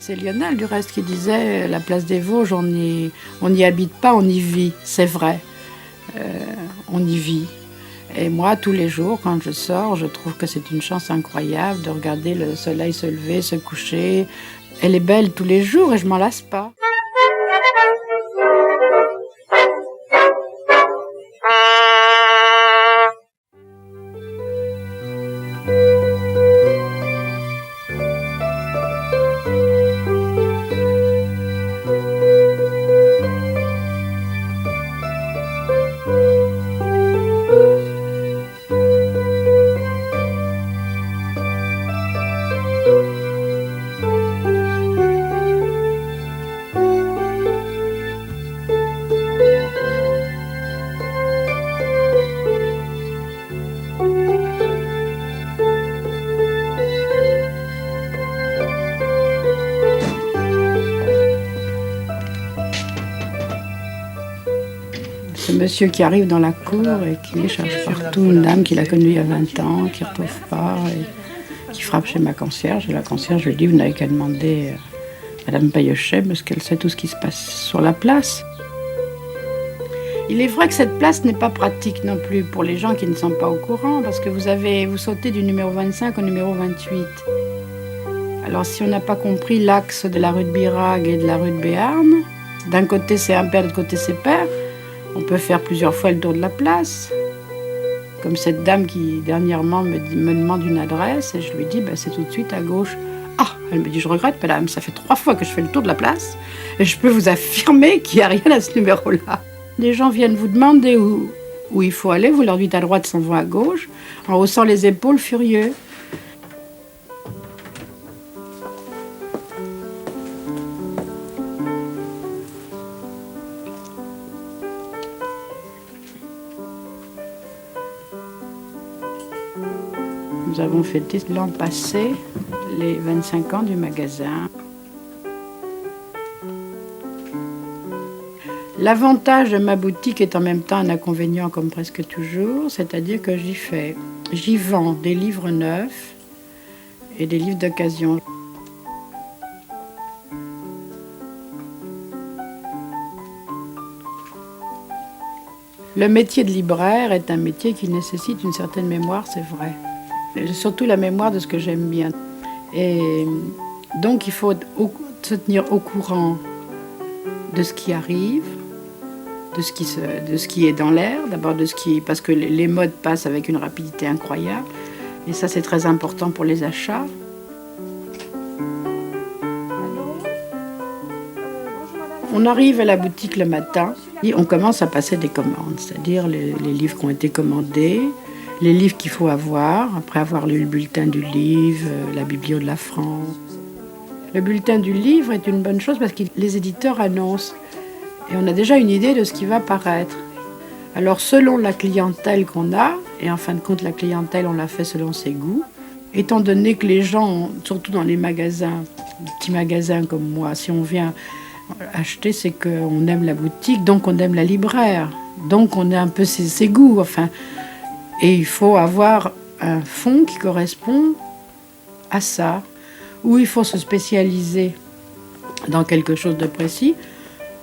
C'est Lionel, du reste, qui disait la place des Vosges, on n'y habite pas, on y vit. C'est vrai, on y vit. Et moi, tous les jours, quand je sors, je trouve que c'est une chance incroyable de regarder le soleil se lever, se coucher. Elle est belle tous les jours et je m'en lasse pas. Ce monsieur qui arrive dans la cour et qui cherche partout une dame qu'il a connue il y a 20 ans, qui ne retrouve pas, et qui frappe chez ma concierge. Et la concierge lui dit, vous n'avez qu'à demander à Madame Payochet, parce qu'elle sait tout ce qui se passe sur la place. Il est vrai que cette place n'est pas pratique non plus pour les gens qui ne sont pas au courant, parce que vous sautez du numéro 25 au numéro 28. Alors si on n'a pas compris l'axe de la rue de Birague et de la rue de Béarn, d'un côté c'est impair, de l'autre côté c'est pair, on peut faire plusieurs fois le tour de la place. Comme cette dame qui dernièrement me demande une adresse et je lui dis c'est tout de suite à gauche. Ah, elle me dit je regrette madame, ça fait 3 fois que je fais le tour de la place et je peux vous affirmer qu'il n'y a rien à ce numéro-là. Les gens viennent vous demander où il faut aller, vous leur dites à droite, s'en vont à gauche, en haussant les épaules furieux. Nous avons fêté l'an passé les 25 ans du magasin. L'avantage de ma boutique est en même temps un inconvénient comme presque toujours, c'est-à-dire que j'y vends des livres neufs et des livres d'occasion. Le métier de libraire est un métier qui nécessite une certaine mémoire, c'est vrai. Surtout la mémoire de ce que j'aime bien. Et donc il faut se tenir au courant de ce qui arrive, de ce qui est dans l'air, d'abord parce que les modes passent avec une rapidité incroyable. Et ça c'est très important pour les achats. On arrive à la boutique le matin et on commence à passer des commandes, c'est-à-dire les livres qui ont été commandés, les livres qu'il faut avoir, après avoir lu le bulletin du livre, la biblio de la France. Le bulletin du livre est une bonne chose parce que les éditeurs annoncent et on a déjà une idée de ce qui va paraître. Alors selon la clientèle qu'on a, et en fin de compte la clientèle on l'a fait selon ses goûts, étant donné que les gens, surtout dans les magasins, petits magasins comme moi, si on vient acheter, c'est qu'on aime la boutique, donc on aime la libraire, donc on a un peu ses goûts, enfin. Et il faut avoir un fond qui correspond à ça, ou il faut se spécialiser dans quelque chose de précis,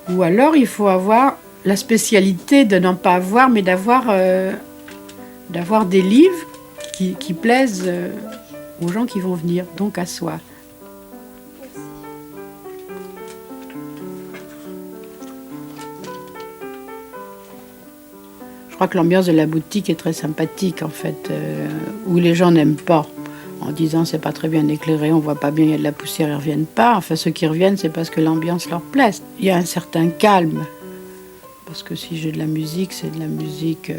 ou alors il faut avoir la spécialité de n'en pas avoir, mais d'avoir des livres qui plaisent aux gens qui vont venir, donc à soi. Je crois que l'ambiance de la boutique est très sympathique en fait, où les gens n'aiment pas, en disant c'est pas très bien éclairé, on voit pas bien, il y a de la poussière, ils reviennent pas. Enfin ceux qui reviennent c'est parce que l'ambiance leur plaît. Il y a un certain calme, parce que si j'ai de la musique, c'est de la musique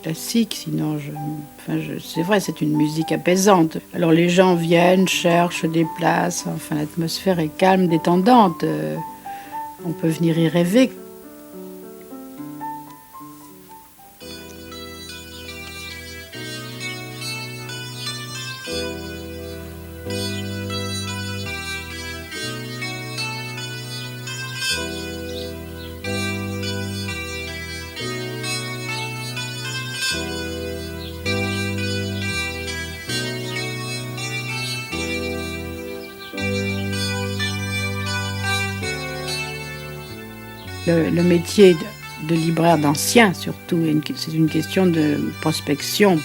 classique, sinon c'est vrai, c'est une musique apaisante. Alors les gens viennent, cherchent des places, enfin l'atmosphère est calme, détendante, on peut venir y rêver. Le métier de libraire d'ancien, surtout, c'est une question de prospection.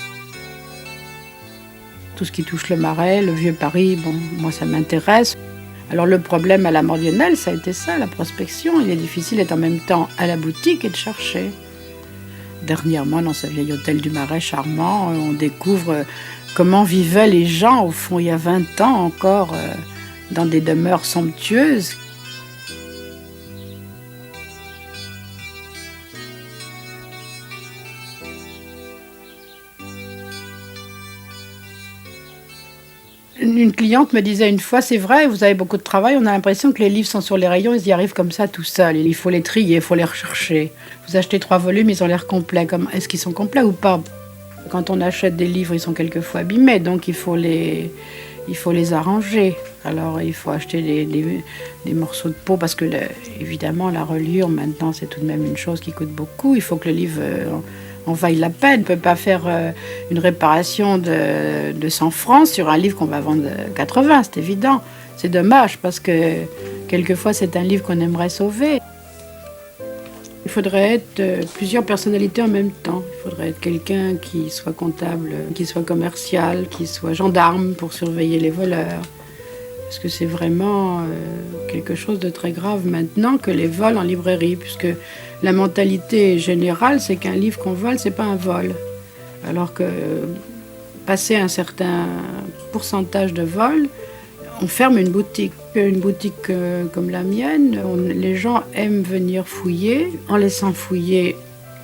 Tout ce qui touche le Marais, le Vieux Paris, bon, moi ça m'intéresse. Alors le problème à la Mordionelle, ça a été ça, la prospection. Il est difficile d'être en même temps à la boutique et de chercher. Dernièrement, dans ce vieil hôtel du Marais charmant, on découvre comment vivaient les gens, au fond, il y a 20 ans encore, dans des demeures somptueuses. Une cliente me disait une fois, c'est vrai, vous avez beaucoup de travail, on a l'impression que les livres sont sur les rayons, ils y arrivent comme ça tout seuls. Il faut les trier, il faut les rechercher. Vous achetez 3 volumes, ils ont l'air complets. Est-ce qu'ils sont complets ou pas? Quand on achète des livres, ils sont quelquefois abîmés, donc il faut les arranger. Alors il faut acheter des morceaux de peau, parce que évidemment la reliure maintenant c'est tout de même une chose qui coûte beaucoup. Il faut que le livre en vaille la peine. On ne peut pas faire une réparation de 100 francs sur un livre qu'on va vendre 80, c'est évident. C'est dommage parce que quelquefois c'est un livre qu'on aimerait sauver. Il faudrait être plusieurs personnalités en même temps. Il faudrait être quelqu'un qui soit comptable, qui soit commercial, qui soit gendarme pour surveiller les voleurs. Parce que c'est vraiment quelque chose de très grave maintenant que les vols en librairie, puisque la mentalité générale, c'est qu'un livre qu'on vole, c'est pas un vol. Alors que passé un certain pourcentage de vol, on ferme une boutique. Une boutique comme la mienne, les gens aiment venir fouiller. En laissant fouiller,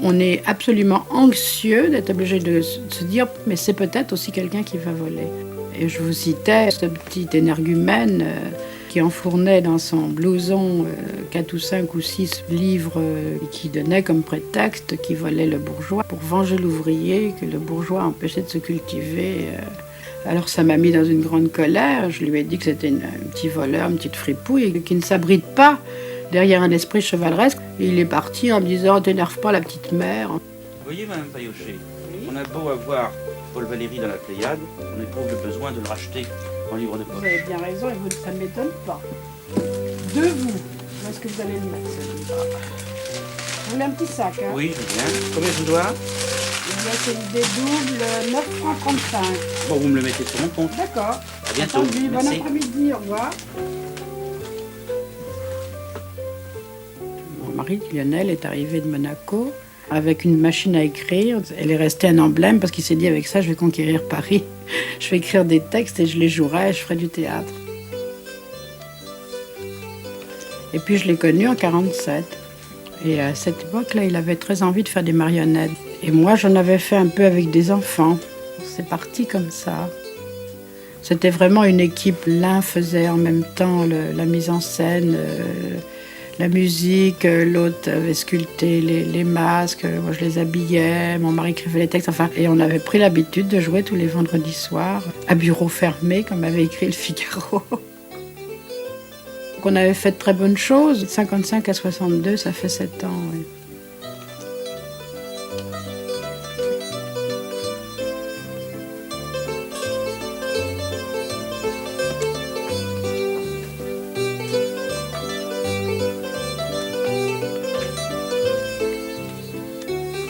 on est absolument anxieux d'être obligé de se dire « mais c'est peut-être aussi quelqu'un qui va voler ». Et je vous citais ce petit énergumène qui enfournait dans son blouson 4 ou 5 ou 6 livres qui donnait comme prétexte qu'il volait le bourgeois pour venger l'ouvrier, que le bourgeois empêchait de se cultiver. Alors ça m'a mis dans une grande colère. Je lui ai dit que c'était un petit voleur, une petite fripouille, qui ne s'abrite pas derrière un esprit chevaleresque. Et il est parti en me disant « t'énerve pas la petite mère ». Vous voyez, Madame Paillochet, on a beau avoir Paul Valéry dans la Pléiade, on éprouve le besoin de le racheter en livre de poche. Vous avez bien raison et ça ne m'étonne pas. De vous, où est-ce que vous allez le mettre celui-là? Vous voulez un petit sac, hein? Oui, je viens. Combien je dois? C'est une dédouble, 9 francs 35. Bon, vous me le mettez sur mon compte. D'accord. À bientôt. Entendu. Bon Merci. après-midi, au revoir. Mon mari, Lionel, est arrivé de Monaco avec une machine à écrire. Elle est restée un emblème parce qu'il s'est dit avec ça, je vais conquérir Paris. Je vais écrire des textes et je les jouerai, je ferai du théâtre. Et puis je l'ai connu en 1947. Et à cette époque-là, il avait très envie de faire des marionnettes. Et moi, j'en avais fait un peu avec des enfants. C'est parti comme ça. C'était vraiment une équipe. L'un faisait en même temps la mise en scène, la musique, l'autre avait sculpté les masques, moi je les habillais, mon mari écrivait les textes, enfin. Et on avait pris l'habitude de jouer tous les vendredis soirs, à bureau fermé, comme avait écrit le Figaro. On avait fait de très bonnes choses. De 55 à 62, ça fait 7 ans. Oui.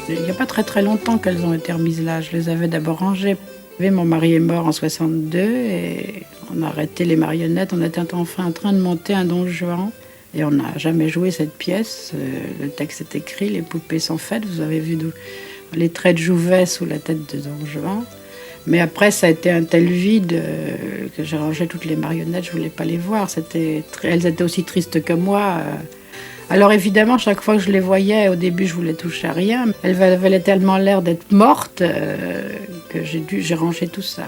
Il n'y a pas très longtemps qu'elles ont été remises là. Je les avais d'abord rangées. Mon mari est mort en 62 et on a arrêté les marionnettes. On était enfin en train de monter un Don Juan et on n'a jamais joué cette pièce. Le texte est écrit, les poupées sont faites. Vous avez vu les traits de Jouvet sous la tête de Don Juan. Mais après, ça a été un tel vide que j'ai rangé toutes les marionnettes. Je ne voulais pas les voir. Elles étaient aussi tristes que moi. Alors évidemment, chaque fois que je les voyais, au début, je voulais toucher à rien. Elles avaient tellement l'air d'être mortes que j'ai rangé tout ça.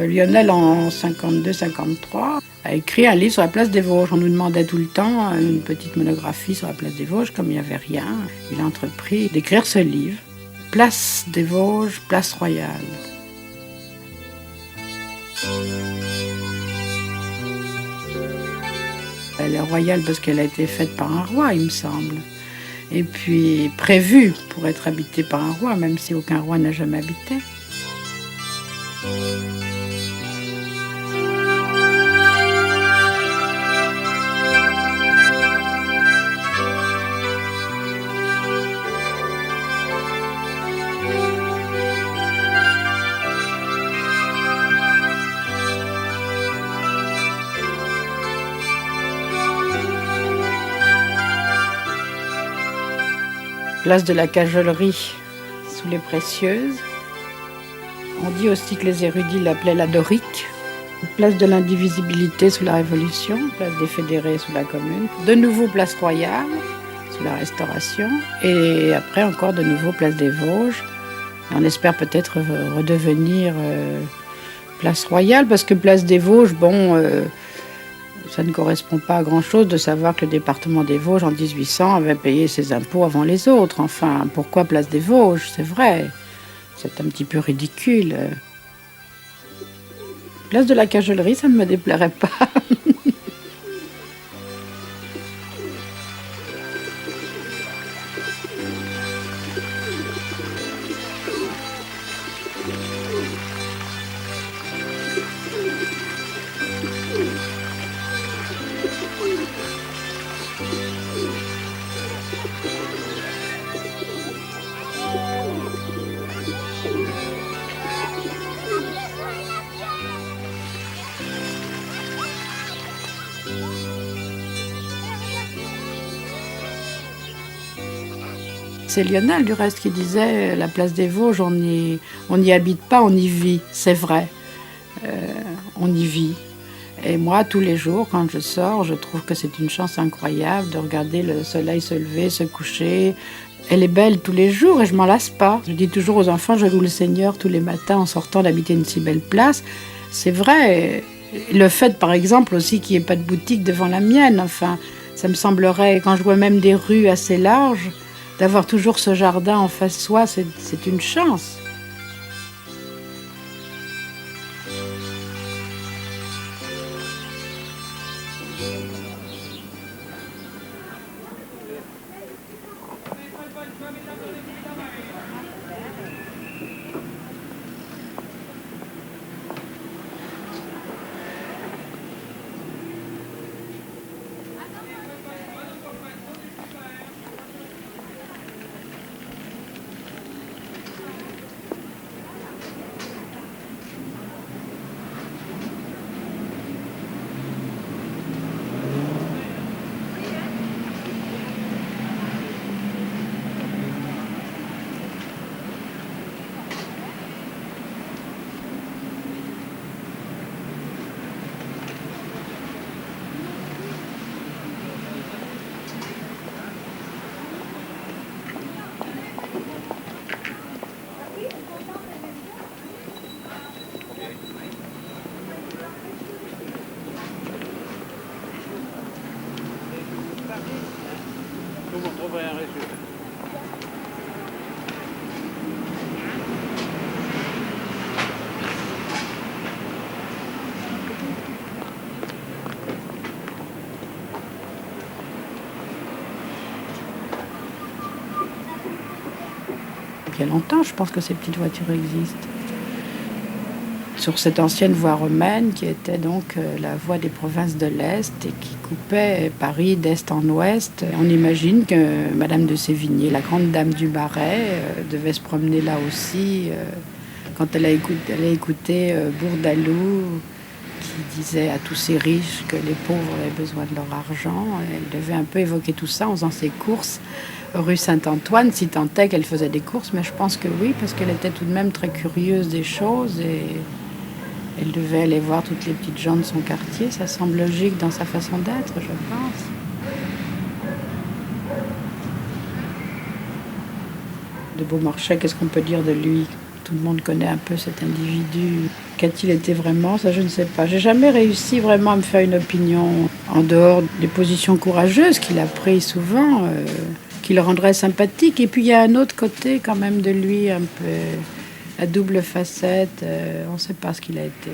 Lionel, en 52-53, a écrit un livre sur la place des Vosges. On nous demandait tout le temps une petite monographie sur la place des Vosges. Comme il n'y avait rien, il a entrepris d'écrire ce livre. place des Vosges, place Royale. Elle est royale parce qu'elle a été faite par un roi, il me semble. Et puis prévue pour être habitée par un roi, même si aucun roi n'a jamais habité. Place de la Cajolerie, sous les Précieuses. On dit aussi que les érudits l'appelaient la Dorique. Place de l'Indivisibilité sous la Révolution, place des Fédérés sous la Commune. De nouveau place Royale, sous la Restauration. Et après encore de nouveau place des Vosges. Et on espère peut-être redevenir place Royale, parce que place des Vosges, ça ne correspond pas à grand-chose de savoir que le département des Vosges, en 1800, avait payé ses impôts avant les autres. Enfin, pourquoi place des Vosges? C'est vrai, c'est un petit peu ridicule. Place de la Cajolerie, ça ne me déplairait pas. C'est Lionel, du reste, qui disait la place des Vosges, on n'y habite pas, on y vit. C'est vrai, on y vit. Et moi, tous les jours, quand je sors, je trouve que c'est une chance incroyable de regarder le soleil se lever, se coucher. Elle est belle tous les jours et je m'en lasse pas. Je dis toujours aux enfants, je loue le Seigneur tous les matins en sortant d'habiter une si belle place. C'est vrai. Le fait, par exemple, aussi qu'il n'y ait pas de boutique devant la mienne, enfin, ça me semblerait, quand je vois même des rues assez larges, d'avoir toujours ce jardin en face de soi, c'est une chance. Il y a longtemps, je pense que ces petites voitures existent. Sur cette ancienne voie romaine qui était donc la voie des provinces de l'Est et qui coupait Paris d'Est en Ouest. On imagine que Madame de Sévigné, la grande dame du Marais, devait se promener là aussi quand elle a écouté Bourdaloue qui disait à tous ces riches que les pauvres avaient besoin de leur argent. Elle devait un peu évoquer tout ça en faisant ses courses rue Saint-Antoine, si tant est qu'elle faisait des courses, mais je pense que oui, parce qu'elle était tout de même très curieuse des choses et elle devait aller voir toutes les petites gens de son quartier. Ça semble logique dans sa façon d'être, je pense. De Beaumarchais, qu'est-ce qu'on peut dire de lui? Tout le monde connaît un peu cet individu. Qu'a-t-il été vraiment? Ça, je ne sais pas. J'ai jamais réussi vraiment à me faire une opinion en dehors des positions courageuses qu'il a prises souvent. qui le rendrait sympathique. Et puis il y a un autre côté quand même de lui, un peu à double facette. On ne sait pas ce qu'il a été.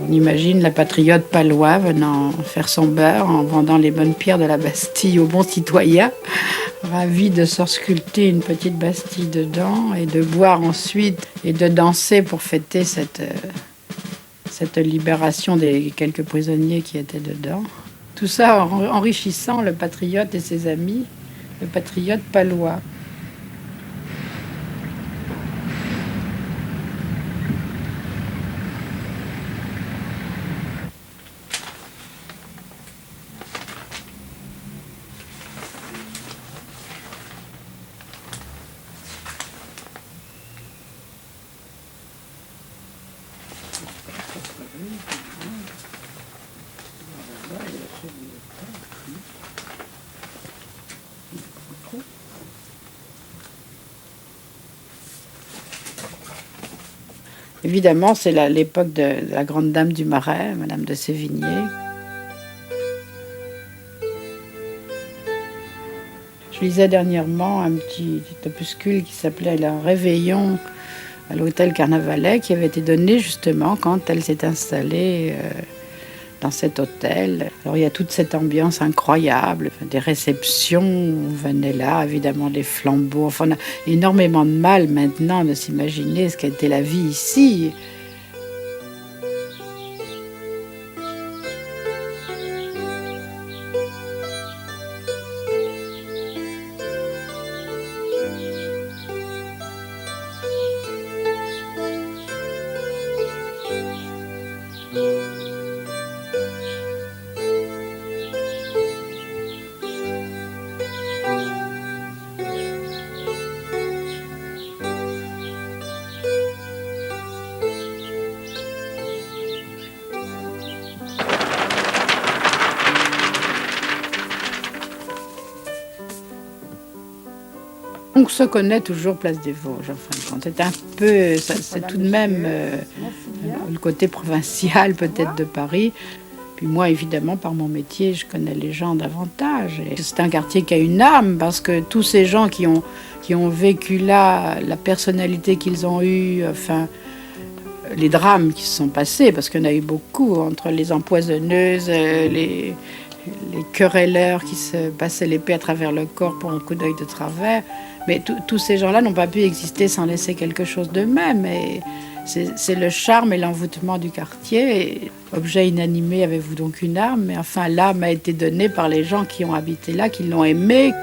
On imagine la patriote palois venant faire son beurre en vendant les bonnes pierres de la Bastille aux bons citoyens, ravi de se sculpter une petite Bastille dedans et de boire ensuite et de danser pour fêter cette libération des quelques prisonniers qui étaient dedans. Tout ça en enrichissant le patriote et ses amis, le patriote palois. Évidemment, c'est l'époque de la grande dame du Marais, Madame de Sévigné. Je lisais dernièrement un petit opuscule qui s'appelait « Un réveillon à l'hôtel Carnavalet » qui avait été donné justement quand elle s'est installée dans cet hôtel. Alors il y a toute cette ambiance incroyable, des réceptions, on venait là, évidemment des flambeaux. Enfin, on a énormément de mal maintenant de s'imaginer ce qu'était la vie ici. On se connaît toujours Place des Vosges, en fin de compte. C'est un peu, c'est tout de même le côté provincial peut-être de Paris. Puis moi, évidemment, par mon métier, je connais les gens davantage. Et c'est un quartier qui a une âme, parce que tous ces gens qui ont vécu là, la personnalité qu'ils ont eue, enfin, les drames qui se sont passés, parce qu'il y en a eu beaucoup, entre les empoisonneuses, les querelleurs qui se passaient l'épée à travers le corps pour un coup d'œil de travers. Mais tous ces gens-là n'ont pas pu exister sans laisser quelque chose d'eux-mêmes. Et c'est le charme et l'envoûtement du quartier. Et, objet inanimé, avez-vous donc une âme? Mais enfin, l'âme a été donnée par les gens qui ont habité là, qui l'ont aimé.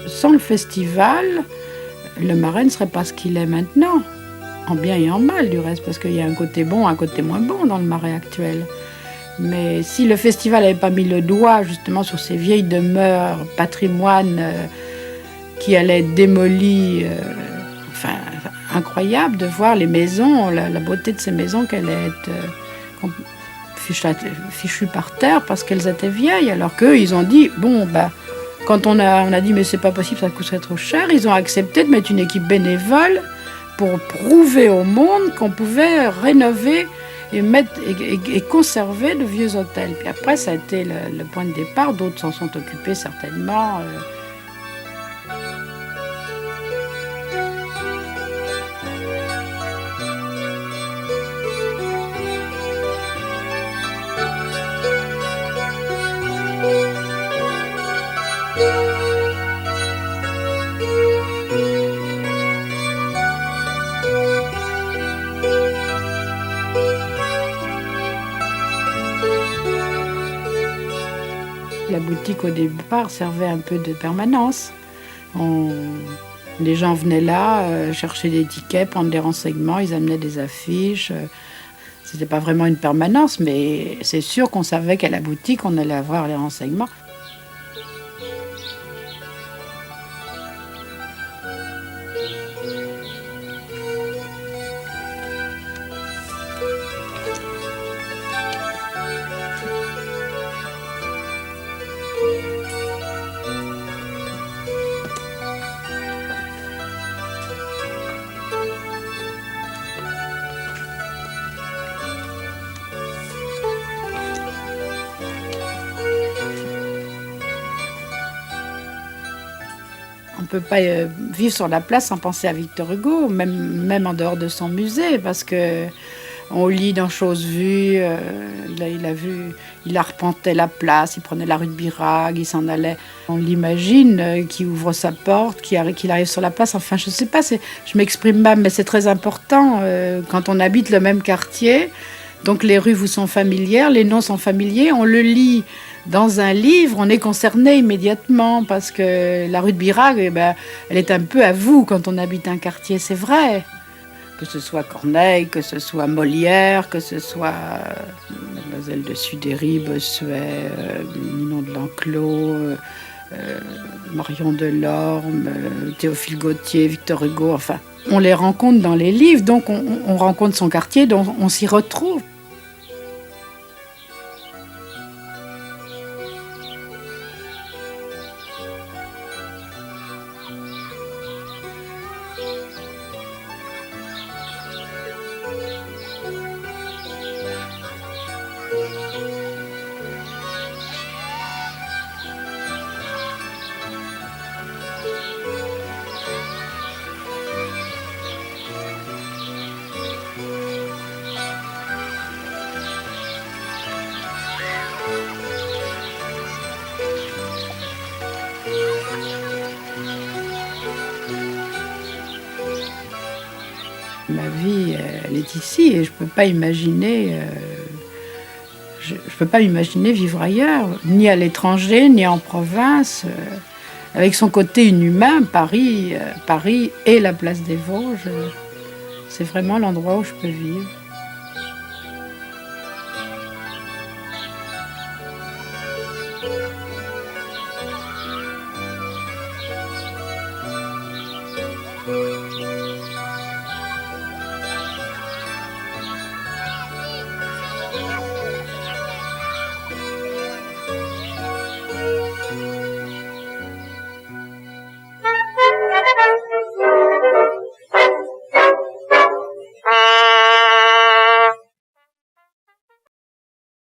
Sans le festival, le Marais ne serait pas ce qu'il est maintenant. en bien et en mal du reste, parce qu'il y a un côté bon, un côté moins bon dans le Marais actuel. Mais si le festival n'avait pas mis le doigt justement sur ces vieilles demeures, patrimoine qui allaient être démolies, enfin incroyable de voir les maisons, la beauté de ces maisons qu'elles allaient être fichues par terre parce qu'elles étaient vieilles, alors qu'eux ils ont dit bon bah quand on a dit mais c'est pas possible, ça coûterait trop cher, ils ont accepté de mettre une équipe bénévole pour prouver au monde qu'on pouvait rénover et conserver de vieux hôtels. Puis après, ça a été le point de départ. D'autres s'en sont occupés certainement. La boutique au départ servait un peu de permanence. Les gens venaient là, chercher des tickets, prendre des renseignements, ils amenaient des affiches. C'était pas vraiment une permanence, mais c'est sûr qu'on savait qu'à la boutique, on allait avoir les renseignements. On ne peut pas vivre sur la place sans penser à Victor Hugo, même en dehors de son musée, parce que on lit dans Choses vues, il arpentait la place, il prenait la rue de Birague, il s'en allait. On l'imagine qu'il ouvre sa porte, qu'il arrive sur la place. Enfin, je ne sais pas, je m'exprime mal, mais c'est très important quand on habite le même quartier. Donc les rues vous sont familières, les noms sont familiers, on le lit dans un livre, on est concerné immédiatement parce que la rue de Birague, elle est un peu à vous quand on habite un quartier, c'est vrai. Que ce soit Corneille, que ce soit Molière, que ce soit Mademoiselle de Sudery, Bossuet, Ninon de L'Enclos, Marion Delorme, Théophile Gautier, Victor Hugo, enfin, on les rencontre dans les livres, donc on rencontre son quartier, donc on s'y retrouve. Ma vie, elle est ici et je peux pas imaginer, je peux pas imaginer vivre ailleurs, ni à l'étranger, ni en province. Avec son côté inhumain, Paris et la place des Vosges, c'est vraiment l'endroit où je peux vivre.